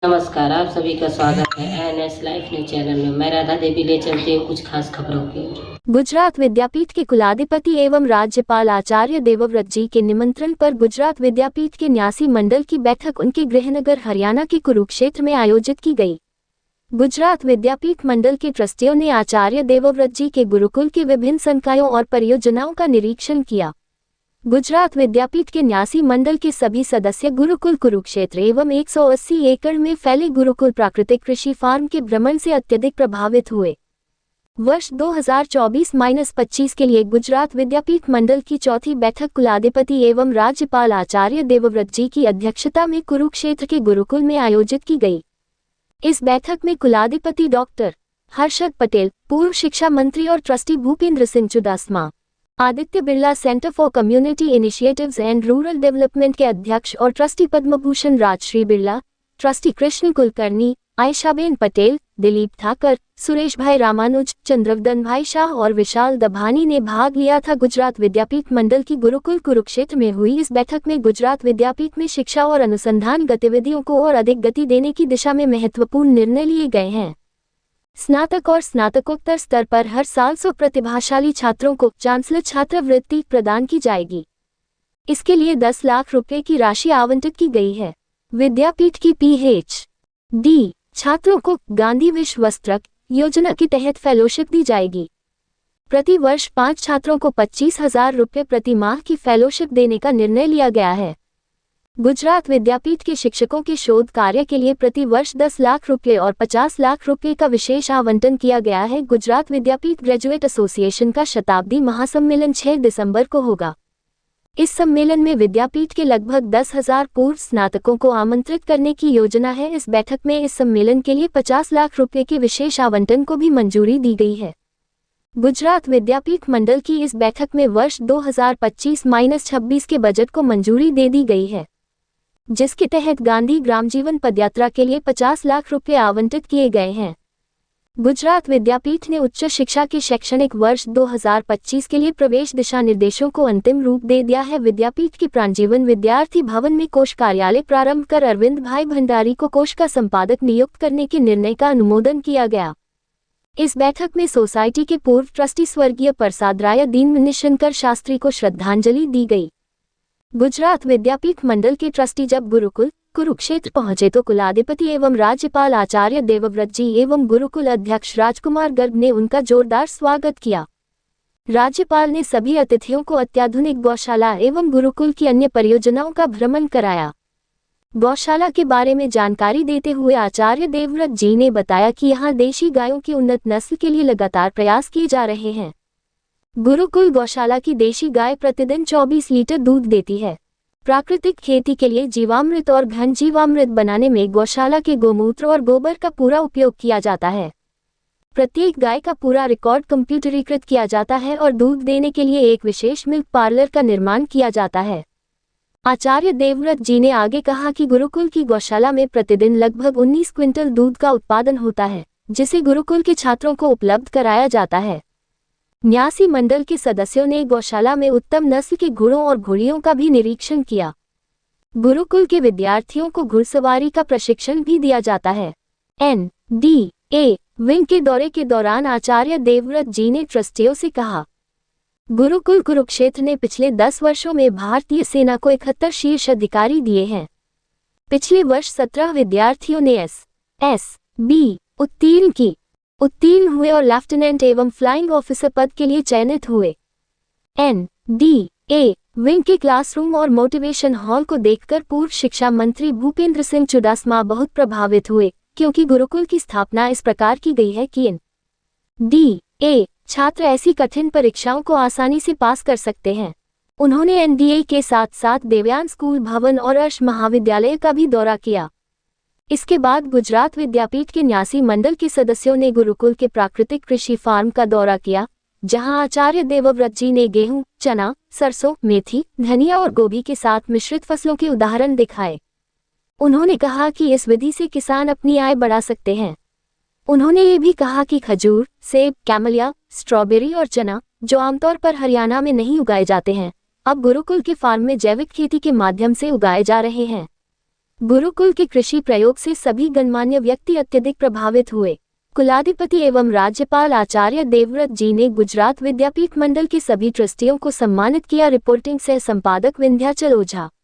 नमस्कार, आप सभी का स्वागत है एनएस लाइफ न्यूज चैनल में। मैं राधा देवी ले चलती हूँ कुछ खास खबरों की। गुजरात विद्यापीठ के कुलाधिपति एवं राज्यपाल आचार्य देवव्रत जी के निमंत्रण पर गुजरात विद्यापीठ के न्यासी मंडल की बैठक उनके गृहनगर हरियाणा के कुरुक्षेत्र में आयोजित की गई। गुजरात विद्यापीठ मंडल के ट्रस्टियों ने आचार्य देवव्रत जी के गुरुकुल के विभिन्न संकायों और परियोजनाओं का निरीक्षण किया। गुजरात विद्यापीठ के न्यासी मंडल के सभी सदस्य गुरुकुल कुरुक्षेत्र एवं 180 एकड़ में फैले गुरुकुल प्राकृतिक कृषि फार्म के भ्रमण से अत्यधिक प्रभावित हुए। वर्ष 2024-25 के लिए गुजरात विद्यापीठ मंडल की चौथी बैठक कुलाधिपति एवं राज्यपाल आचार्य देवव्रत जी की अध्यक्षता में कुरुक्षेत्र के गुरुकुल में आयोजित की गई। इस बैठक में कुलाधिपति डॉक्टर हर्षद पटेल, पूर्व शिक्षा मंत्री और trustee Bhupendra Singh Chudasama, Aditya Birla centre for community initiatives and rural development के अध्यक्ष और ट्रस्टी पद्मभूषण राजश्री बिरला, ट्रस्टी कृष्ण कुलकर्णी, आयशाबेन पटेल, दिलीप ठाकर, सुरेश भाई रामानुज, चंद्रवदन भाई शाह और विशाल दभानी ने भाग लिया था। गुजरात विद्यापीठ मंडल की गुरुकुल कुरुक्षेत्र में हुई इस बैठक में गुजरात विद्यापीठ में शिक्षा और अनुसंधान गतिविधियों को और अधिक गति देने की दिशा में महत्वपूर्ण निर्णय लिए गए हैं। स्नातक और स्नातकोत्तर स्तर पर हर साल 100 प्रतिभाशाली छात्रों को चांसलर छात्रवृत्ति प्रदान की जाएगी। इसके लिए 10 लाख रुपए की राशि आवंटित की गई है। विद्यापीठ की PhD छात्रों को गांधी विश्व वस्त्रक योजना के तहत फेलोशिप दी जाएगी। प्रति वर्ष 5 छात्रों को 25,000 रुपये प्रति माह की फेलोशिप देने का निर्णय लिया गया है। गुजरात विद्यापीठ के शिक्षकों के शोध कार्य के लिए प्रति वर्ष 10 लाख रुपये और 50 लाख रुपये का विशेष आवंटन किया गया है। गुजरात विद्यापीठ ग्रेजुएट एसोसिएशन का शताब्दी महासम्मेलन 6 दिसंबर को होगा। इस सम्मेलन में विद्यापीठ के लगभग 10,000 पूर्व स्नातकों को आमंत्रित करने की योजना है। इस बैठक में इस सम्मेलन के लिए 50 लाख रुपये के विशेष आवंटन को भी मंजूरी दी गई है। गुजरात विद्यापीठ मंडल की इस बैठक में वर्ष 2025-26 के बजट को मंजूरी दे दी गई है, जिसके तहत गांधी ग्राम जीवन पदयात्रा के लिए 50 लाख रुपये आवंटित किए गए हैं। गुजरात विद्यापीठ ने उच्च शिक्षा के शैक्षणिक वर्ष 2025 के लिए प्रवेश दिशा निर्देशों को अंतिम रूप दे दिया है। विद्यापीठ के प्राणजीवन विद्यार्थी भवन में कोष कार्यालय प्रारंभ कर अरविंद भाई भंडारी को कोष का संपादक नियुक्त करने के निर्णय का अनुमोदन किया गया। इस बैठक में सोसाइटी के पूर्व ट्रस्टी स्वर्गीय प्रसाद राय दीन निशंकर शास्त्री को श्रद्धांजलि दी गई। गुजरात विद्यापीठ मंडल के ट्रस्टी जब गुरुकुल कुरुक्षेत्र पहुंचे तो कुलाधिपति एवं राज्यपाल आचार्य देवव्रत जी एवं गुरुकुल अध्यक्ष राजकुमार गर्ग ने उनका जोरदार स्वागत किया। राज्यपाल ने सभी अतिथियों को अत्याधुनिक गौशाला एवं गुरुकुल की अन्य परियोजनाओं का भ्रमण कराया। गौशाला के बारे में जानकारी देते हुए आचार्य देवव्रत जी ने बताया कि यहाँ देशी गायों की उन्नत नस्ल के लिए लगातार प्रयास किए जा रहे हैं। गुरुकुल गौशाला की देशी गाय प्रतिदिन 24 लीटर दूध देती है। प्राकृतिक खेती के लिए जीवामृत और घन जीवामृत बनाने में गौशाला के गोमूत्र और गोबर का पूरा उपयोग किया जाता है। प्रत्येक गाय का पूरा रिकॉर्ड कंप्यूटरीकृत किया जाता है और दूध देने के लिए एक विशेष मिल्क पार्लर का निर्माण किया जाता है। आचार्य देवव्रत जी ने आगे कहा कि गुरुकुल की गौशाला में प्रतिदिन लगभग 19 क्विंटल दूध का उत्पादन होता है, जिसे गुरुकुल के छात्रों को उपलब्ध कराया जाता है। न्यासी मंडल के सदस्यों ने गौशाला में उत्तम नस्ल के घोड़ों और घोड़ियों का भी निरीक्षण किया। गुरुकुल के विद्यार्थियों को घुड़सवारी का प्रशिक्षण भी दिया जाता है। NDA विंग के दौरे के दौरान आचार्य देवव्रत जी ने ट्रस्टियों से कहा, गुरुकुल कुरुक्षेत्र ने पिछले 10 वर्षों में भारतीय सेना को 71 शीर्ष अधिकारी दिए हैं। पिछले वर्ष 17 विद्यार्थियों ने SSB उत्तीर्ण हुए और लेफ्टिनेंट एवं फ्लाइंग ऑफिसर पद के लिए चयनित हुए। NDA विंग के क्लासरूम और मोटिवेशन हॉल को देखकर पूर्व शिक्षा मंत्री भूपेंद्र सिंह चुडासमा बहुत प्रभावित हुए, क्योंकि गुरुकुल की स्थापना इस प्रकार की गई है कि NDA छात्र ऐसी कठिन परीक्षाओं को आसानी से पास कर सकते हैं। उन्होंने NDA के साथ साथ देवयान स्कूल भवन और अर्श महाविद्यालय का भी दौरा किया। इसके बाद गुजरात विद्यापीठ के न्यासी मंडल के सदस्यों ने गुरुकुल के प्राकृतिक कृषि फार्म का दौरा किया, जहां आचार्य देवव्रत जी ने गेहूं, चना, सरसों, मेथी, धनिया और गोभी के साथ मिश्रित फसलों के उदाहरण दिखाए। उन्होंने कहा कि इस विधि से किसान अपनी आय बढ़ा सकते हैं। उन्होंने ये भी कहा कि खजूर, सेब, कैमलिया, स्ट्रॉबेरी और चना, जो आमतौर पर हरियाणा में नहीं उगाए जाते हैं, अब गुरुकुल के फार्म में जैविक खेती के माध्यम से उगाए जा रहे हैं। गुरुकुल के कृषि प्रयोग से सभी गणमान्य व्यक्ति अत्यधिक प्रभावित हुए। कुलाधिपति एवं राज्यपाल आचार्य देवव्रत जी ने गुजरात विद्यापीठ मंडल के सभी ट्रस्टियों को सम्मानित किया। रिपोर्टिंग सह संपादक विंध्याचल ओझा।